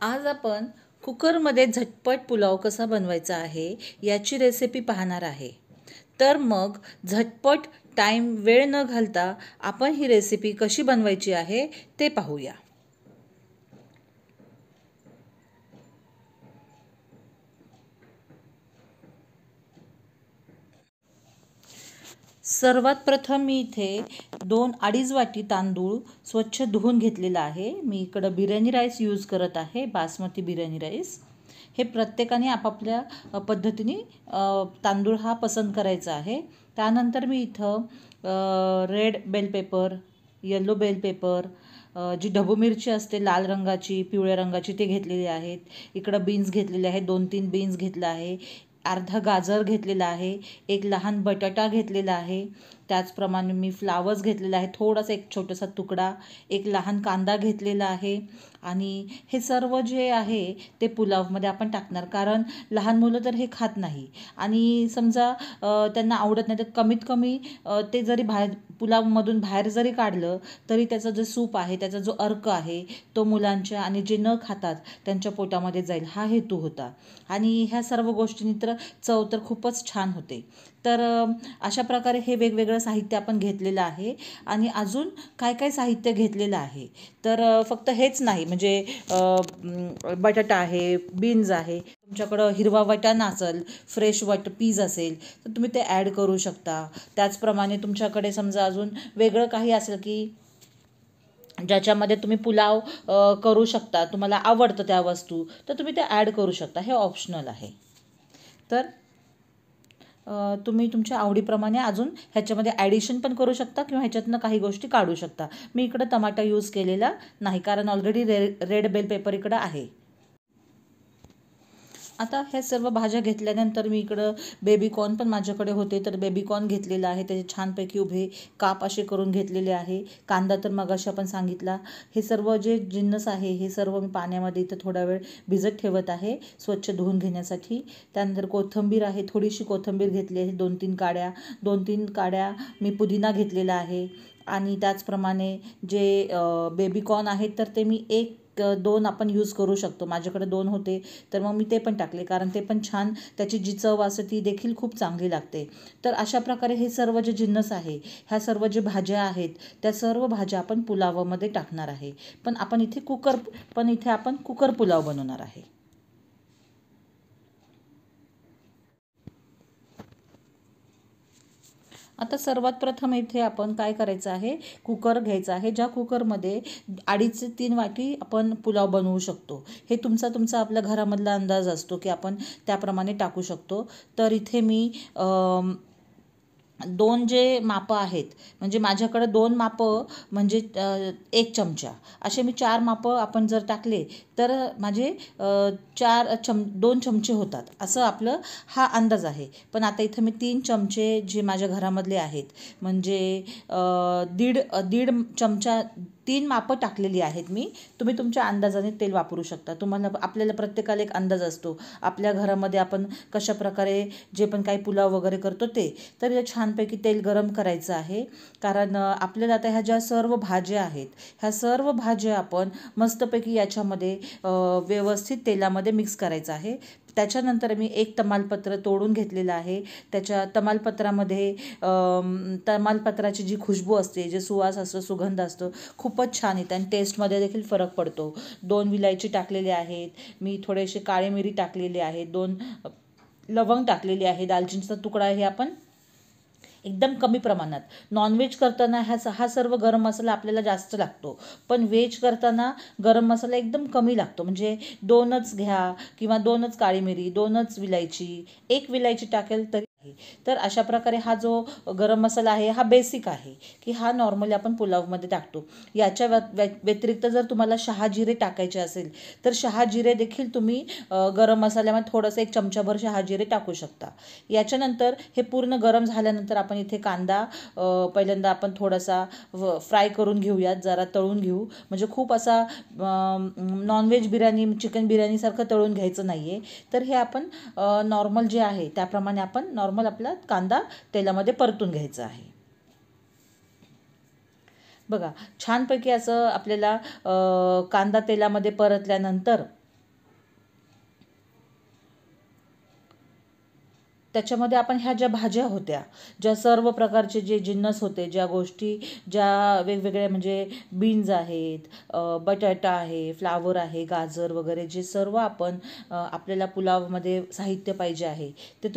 आज आपण कुकरमध्ये झटपट पुलाव कसा बनवायचा आहे याची रेसिपी पाहणार आहे. तर मग झटपट वेळ न घालता आपण ही रेसिपी कशी बनवायची आहे ते पाहूया. सर्वात प्रथम मी इथे 2-2.5 वाटी तांदूळ स्वच्छ धुवून घेतलेला आहे. मी इकडं बिर्याणी राईस यूज करत आहे, बासमती बिर्याणी राईस. हे प्रत्येकाने आपापल्या पद्धतीने तांदूळ हा पसंत करायचा आहे. त्यानंतर मी इथं red bell pepper, yellow bell pepper, जी ढबू मिरची असते लाल रंगाची, पिवळ्या रंगाची, ते घेतलेली आहेत. इकडं बीन्स घेतलेले आहेत, 2-3 बीन्स घेतला आहे. अर्धा गाजर घेतलेला आहे, एक लहान बटाटा घेतलेला आहे. त्याचप्रमाणे मी फ्लावर्स घेतलेला आहे, थोडासा एक छोटासा तुकडा, एक लहान कांदा घेतलेला आहे. आणि हे सर्व जे आहे ते पुलावमध्ये आपण टाकणार, कारण लहान मुलं तर हे खात नाही. आणि समजा त्यांना आवडत नाही तर कमीत कमी ते जरी पुलावमधून बाहेर जरी काढलं तरी त्याचा जो सूप आहे, त्याचा जो अर्क आहे, तो मुलांच्या आणि जे न खातात त्यांच्या पोटामध्ये जाईल, हा हेतू होता. आणि ह्या सर्व गोष्टींनी तर चव तर खूपच छान होते. तर अशा प्रकारे हे वेगवेगळं साहित्य आपण घेतलेलं आहे. आणि अजून काय काय साहित्य घेतलेलं आहे तर फक्त हेच नाही, म्हणजे बटाटा आहे, बीन्स आहे, तुमच्याकडं हिरवा वाटाणा असेल, फ्रेश पीज असेल तर तुम्ही ते ॲड करू शकता. त्याचप्रमाणे तुमच्याकडे समजा अजून वेगळं काही असेल की ज्याच्यामध्ये तुम्ही पुलाव करू शकता, तुम्हाला आवडतं त्या वस्तू, तर तुम्ही ते ॲड करू शकता. हे ऑप्शनल आहे. तर तुम्ही तुमच्या आवडीप्रमाणे अजून ह्याच्यामध्ये ॲडिशन पण करू शकता किंवा ह्याच्यातनं काही गोष्टी काढू शकता. मी इकडं टमाटा यूज केलेला नाही, कारण ऑलरेडी रेड बेल पेपर इकडं आहे. आता ह्या सर्व भाज्या घेतल्यानंतर मी इकडं बेबीकॉर्न पण माझ्याकडे होते, तर बेबीकॉर्न घेतलेला आहे. त्याचे छानपैकी उभे काप असे करून घेतलेले आहे. कांदा तर मगाशी आपण सांगितला. हे सर्व जे जिन्नस आहे हे सर्व मी पाण्यामध्ये इथं थोडा वेळ भिजत ठेवत आहे, स्वच्छ धुवून घेण्यासाठी. त्यानंतर कोथिंबीर आहे, थोडीशी कोथिंबीर घेतली आहे, 2-3 काड्या मी पुदिना घेतलेला आहे. आणि त्याचप्रमाणे जे बेबीकॉर्न आहेत तर ते मी 1-2 आपण यूज करू शकतो. माझ्याकडे 2 होते तर मग मी ते पण टाकले, कारण ते पण छान, त्याची जी चव असते ती देखील खूप चांगली लागते. तर अशा प्रकारे हे सर्व जे जिन्नस आहे, ह्या सर्व जे भाज्या आहेत त्या सर्व भाज्या आपण पुलावामध्ये टाकणार आहे. पण इथे आपण कुकर पुलाव बनवणार आहे. आता सर्वात प्रथम इथे आपण काय करायचं आहे, कुकर घ्यायचा आहे. ज्या कुकरमध्ये 2.5 ते 3 वाटी आपण पुलाव बनवू शकतो. हे तुमचा आपल्या घरामधला अंदाज असतो की आपण त्याप्रमाणे टाकू शकतो. तर इथे मी 2 जे मापं आहेत, म्हणजे माझ्याकडे 2 मापं म्हणजे 1 चमचा, असे मी 4 मापं आपण जर टाकले तर माझे 2 चमचे होतात, असं आपलं हा अंदाज आहे. पण आता इथं मी 3 चमचे जे माझ्या घरामधले आहेत, म्हणजे दीड दीड चमचा, 3 मापं टाकलेली आहेत मी. तुम्ही तुमच्या अंदाजाने तेल वापरू शकता. आपल्याला प्रत्येकाला एक अंदाज असतो आपल्या घरामध्ये आपण कशाप्रकारे जे पण काही पुलाव वगैरे करतो ते. तर या छानपैकी तेल गरम करायचं आहे, कारण आपल्याला आता ह्या ज्या सर्व भाज्या आहेत ह्या सर्व भाज्या आपण मस्तपैकी याच्यामध्ये व्यवस्थित तेलामध्ये मिक्स करायचं आहे. त्याच्यानंतर मी एक तमालपत्र तोडून घेतलेलं आहे. त्याच्या तमालपत्राची जी खुशबू असते, जे सुवास असतो, सुगंध असतो, खूपच छान येते आणि टेस्टमध्ये देखील फरक पडतो. 2 विलायची टाकलेली आहेत, मी थोडेसे काळे मिरी टाकलेले आहेत, 2 लवंग टाकलेली आहे, दालचिनीचा तुकडा. हे आपण एकदम कमी प्रमाणात. नॉनव्हेज करताना हा सर्व गरम मसाला आपल्याला जास्त लागतो, पण व्हेज करताना गरम मसाला एकदम कमी लागतो. म्हणजे 2च घ्या किंवा 2च काळी मिरी, 2च विलायची, 1 विलायची टाकेल तरी. तर अशा प्रकारे हा जो गरम मसाला आहे हा बेसिक आहे, की हा नॉर्मली आपण पुलावमध्ये टाकतो. याच्या व्यतिरिक्त जर तुम्हाला शहाजिरे टाकायचे असेल तर शहाजिरे देखील तुम्ही गरम मसाल्यामध्ये थोडंसं 1 चमचाभर शहाजिरे टाकू शकता. याच्यानंतर हे पूर्ण गरम झाल्यानंतर आपण इथे कांदा पहिल्यांदा आपण थोडासा फ्राय करून घेऊयात, जरा तळून घेऊ. म्हणजे खूप असा नॉनव्हेज बिर्याणी, चिकन बिर्याणीसारखं तळून घ्यायचं नाही आहे. तर हे आपण नॉर्मल जे आहे त्याप्रमाणे आपण नॉर्मल आपला कांदा तेलामध्ये परतून घ्यायचा आहे. बघा, छानपैकी असं आपल्याला कांदा तेलामध्ये परतल्यानंतर त्याच्यामध्ये आपण ह्या ज्या भाज्या होत्या, ज्या सर्व प्रकारचे जे जिन्नस होते, ज्या गोष्टी, ज्या वेगवेगळ्या म्हणजे बीन्स आहेत, बटाटा आहे, फ्लावर आहे, गाजर वगैरे जे सर्व आपण आपल्याला पुलावमध्ये साहित्य पाहिजे आहे ते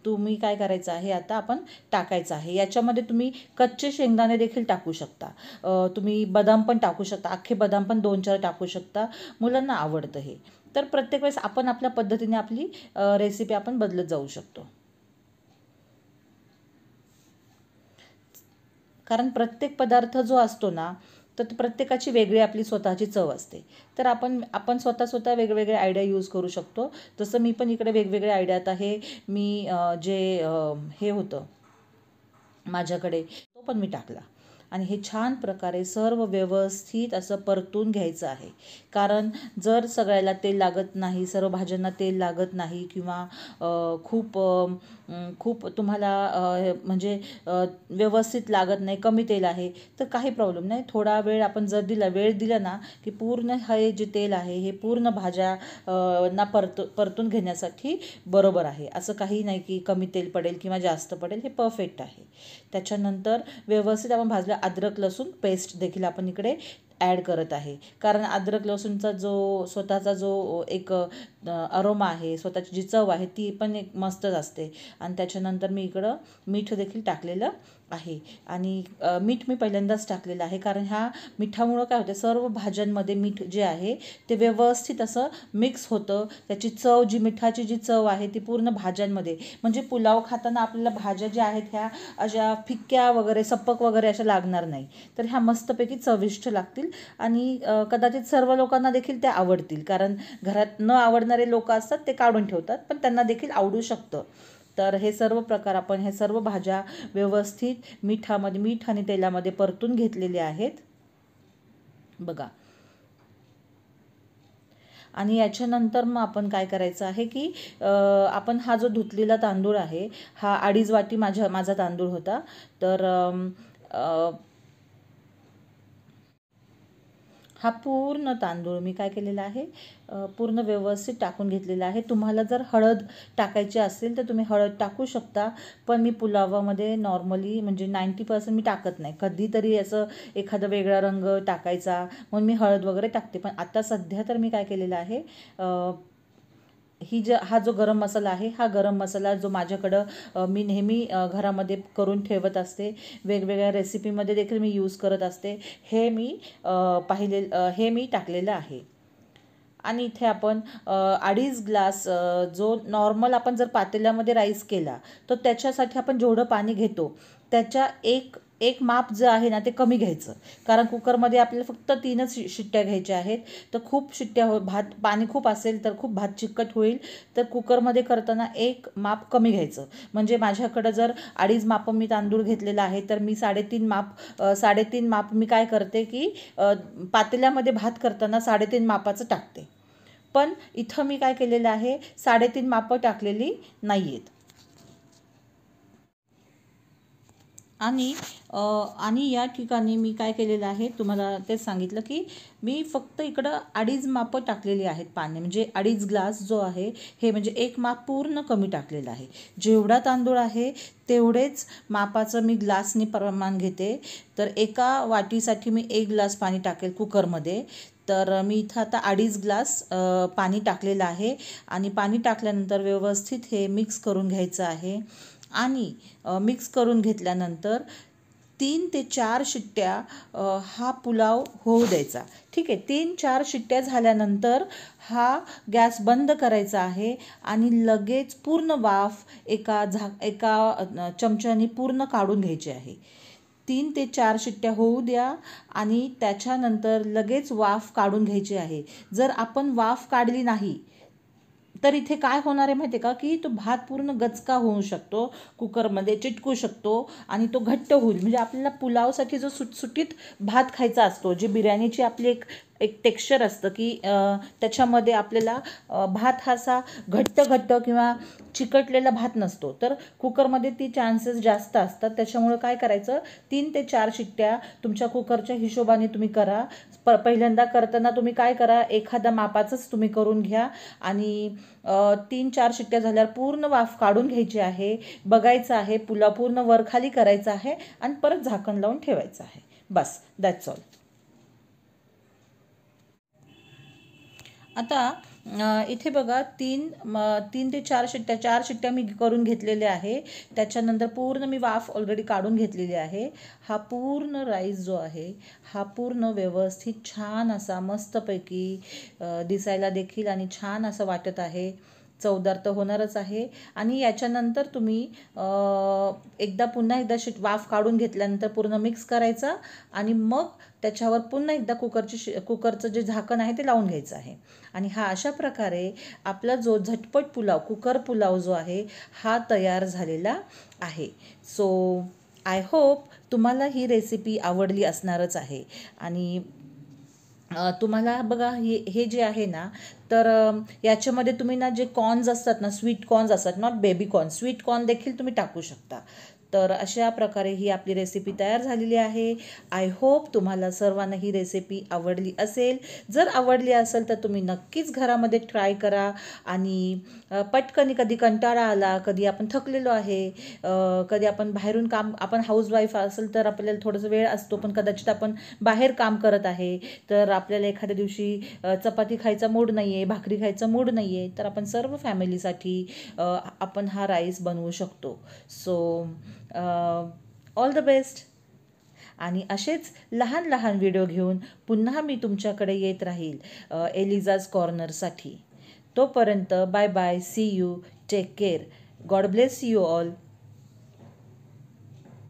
तुम्ही काय करायचं आहे, आता आपण टाकायचं आहे. याच्यामध्ये तुम्ही कच्चे शेंगदाणे देखील टाकू शकता, तुम्ही बदाम पण टाकू शकता, अख्खे बदाम पण 2-4 टाकू शकता, मुलांना आवडतं हे. तर प्रत्येक वेळेस आपण आपल्या पद्धतीने आपली रेसिपी आपण बदलत जाऊ शकतो, कारण प्रत्येक पदार्थ जो असतो ना, तर प्रत्येकाची वेगळी आपली स्वतःची चव असते. तर आपण स्वतः वेगवेगळे आयडिया यूज करू शकतो. जसं मी पण इकडे वेगवेगळे आयडियात आहे, मी जे हे होतं माझ्याकडे तो पण मी टाकला आणि हे छान प्रकारे सर्व व्यवस्थित असं परतून घ्यायचं आहे. कारण जर सगळ्याला तेल लागत नाही, सर्व भाज्यांना तेल लागत नाही किंवा खूप तुम्हाला म्हणजे व्यवस्थित लागत नाही, कमी तेल आहे, तर काही प्रॉब्लेम नाही. थोडा वेळ आपण जर वेळ दिला ना, की पूर्ण हे जे तेल आहे हे पूर्ण भाज्या ना परतून घेण्यासाठी बरोबर आहे. असं काही नाही की कमी तेल पडेल किंवा जास्त पडेल, हे परफेक्ट आहे. त्याच्यानंतर व्यवस्थित आपण भाजलं. अद्रक लसूण पेस्ट देखील आपण इकडे ॲड करत आहे, कारण अद्रक लसूणचा जो स्वतःचा जो एक अरोमा आहे, स्वतःची जी चव आहे ती पण एक मस्तच असते. आणि त्याच्यानंतर मी इकडं मीठ देखील टाकलेलं आहे आणि मीठ मी पहिल्यांदाच टाकलेलं आहे, कारण ह्या मिठामुळं काय होतं, सर्व भाज्यांमध्ये मीठ जे आहे ते व्यवस्थित असं मिक्स होतं. त्याची चव, जी मिठाची जी चव आहे ती पूर्ण भाज्यांमध्ये, म्हणजे पुलाव खाताना आपल्याला भाज्या ज्या आहेत ह्या अशा फिक्क्या वगैरे सपक वगैरे अशा लागणार नाही, तर ह्या मस्तपैकी चविष्ट लागतील आणि कदाचित सर्व लोकांना देखील त्या आवडतील, कारण घरात न आवडणारे लोक असतात ते काढून ठेवतात, पण त्यांना देखील आवडू शकतं. तर हे सर्व प्रकार आपण हे सर्व भाज्या व्यवस्थित मीठ आणि तेलामध्ये परतून घेतलेले आहेत बघा. आणि याच्यानंतर मग आपण काय करायचं आहे की आपण हा जो धुतलेला तांदूळ आहे, हा 2.5 वाटी माझा तांदूळ होता. तर हा पूर्ण तांदूळ मी काय केलेला आहे, पूर्ण व्यवस्थित टाकून घेतलेला आहे. तुम्हाला जर हळद टाकायची असेल तर तुम्ही हळद टाकू शकता, पण मी पुलावामध्ये नॉर्मली म्हणजे 90% मी टाकत नाही. कधीतरी असं एखादा वेगळा रंग टाकायचा म्हणून मी हळद वगैरे टाकते. पण आता सध्या तर मी काय केलेलं आहे, हा जो गरम मसाला आहे, हा गरम मसाला जो माझ्याकडं मी नेहमी घरामध्ये करून ठेवत असते, वेगवेगळ्या रेसिपीमध्ये देखील मी यूज करत असते, हे मी टाकलेलं आहे. आणि इथे आपण 2.5 ग्लास जो नॉर्मल आपण जर पातेल्यामध्ये राईस केला तर त्याच्यासाठी आपण जेवढं पाणी घेतो त्याच्या एक माप जे आहे ना ते कमी घ्यायचं, कारण कुकरमध्ये आपल्याला फक्त 3च शिट्ट्या घ्यायच्या आहेत. तर खूप शिट्ट्या पाणी खूप असेल तर खूप भात चिकट होईल. तर कुकरमध्ये करताना एक माप कमी घ्यायचं. म्हणजे माझ्याकडं जर 2.5 माप मी तांदूळ घेतलेला आहे तर मी 3.5 माप मी काय करते की पातेल्यामध्ये भात करताना 3.5 मापाचं टाकते. पण इथं मी काय केलेलं आहे, 3.5 मापं टाकलेली नाही आहेत. आणि या ठिकाणी मी काय केलेलं आहे, तुम्हाला तेच सांगितलं की मी फक्त इकडं 2.5 मापं टाकलेली आहेत पाणी, म्हणजे 2.5 ग्लास जो आहे हे म्हणजे एक माप पूर्ण कमी टाकलेलं आहे. जेवढा तांदूळ आहे तेवढेच मापाचं मी ग्लासने प्रमाण घेते. तर एका वाटीसाठी मी 1 ग्लास पाणी टाकेल कुकरमध्ये. तर मी इथं आता 2.5 ग्लास पाणी टाकलेलं आहे आणि पाणी टाकल्यानंतर व्यवस्थित हे मिक्स करून घ्यायचं आहे. आणि मिक्स करून घेतल्यानंतर 3 ते 4 शिट्ट्या हा पुलाव होऊ द्यायचा. ठीक आहे, 3-4 शिट्ट्या झाल्यानंतर हा गॅस बंद करायचा आहे आणि लगेच पूर्ण वाफ एका चमच्याने पूर्ण काढून घ्यायची आहे. 3 ते 4 शिट्ट्या होऊ द्या आणि त्याच्यानंतर लगेच वाफ काढून घ्यायची आहे. जर आपण वाफ काढली नाही तर इथे काय होणार आहे माहिती आहे का, की तो भात पूर्ण गचका होऊ शकतो, कुकरमध्ये चिटकू शकतो आणि तो घट्ट होईल. म्हणजे आपल्याला पुलावसाठी जो सुटसुटीत भात खायचा असतो, जी बिर्याणीची आपली एक एक टेक्स्चर असतं की त्याच्यामध्ये आपल्याला भात हा असा घट्ट किंवा चिकटलेला भात नसतो. तर कुकरमध्ये ती चान्सेस जास्त असतात. त्याच्यामुळे काय करायचं, 3 ते 4 शिट्ट्या तुमच्या कुकरच्या हिशोबाने तुम्ही करा. पहिल्यांदा करताना तुम्ही काय करा, एखाद्या मापाचंच तुम्ही करून घ्या आणि 3-4 शिट्ट्या झाल्यावर पूर्ण वाफ काढून घ्यायची आहे. बघायचं आहे, पुलाव पूर्ण वर खाली करायचा आहे आणि परत झाकण लावून ठेवायचं आहे. बस, दॅट्स ऑल. आता इथे बघा 3 ते 4 शिट्ट्या मी करून घेतलेल्या आहे. त्याच्यानंतर पूर्ण मी वाफ ऑलरेडी काढून घेतलेली आहे. हा पूर्ण राईस जो आहे हा पूर्ण व्यवस्थित छान असा मस्तपैकी दिसायला देखील आणि छान असं वाटत आहे. चवदार तर होणारच आहे. आणि याच्यानंतर तुम्ही पुन्हा एकदा वाफ काढून घेतल्यानंतर पूर्ण मिक्स करायचा आणि मग त्याच्यावर पुन्हा एकदा कुकरचं जे झाकण आहे ते लावून घ्यायचं आहे. आणि हा अशा प्रकारे आपला जो झटपट पुलाव, कुकर पुलाव जो आहे हा तयार झालेला आहे. सो आय होप तुम्हाला ही रेसिपी आवडली असणारच आहे. आणि तुम्हाला बघा हे जे आहे ना, तर याच्यामध्ये तुम्ही ना जे कॉर्न्स असतात ना, स्वीट कॉर्न्स असतात, not baby corn, sweet corn देखील तुम्ही टाकू शकता. तर अशा प्रकारे ही आपली रेसिपी तयार झालेली आहे. आय होप तुम्हाला सर्वांना ही रेसिपी आवडली असेल. जर आवडली असेल तर तुम्ही नक्कीच घरामध्ये ट्राय करा. आणि पटकन कधी कंटाळा आला, कधी आपण थकलेलो आहे, कधी आपण बाहेरून आपण हाऊसवाईफ असेल तर आपल्याला थोडंसं वेळ असतो, पण कदाचित आपण बाहेर काम करत आहे, तर आपल्याला एखाद्या दिवशी चपाती खायचा मूड नाही आहे, भाकरी खायचा मूड नाही आहे, तर आपण सर्व फॅमिलीसाठी आपण हा राईस बनवू शकतो. So all the best. आणि असेच लहान लहान व्हिडिओ घेऊन पुन्हा मी तुमच्याकडे येत राहील एलिझाज कॉर्नरसाठी. तोपर्यंत bye bye, see you, take care, God bless you all.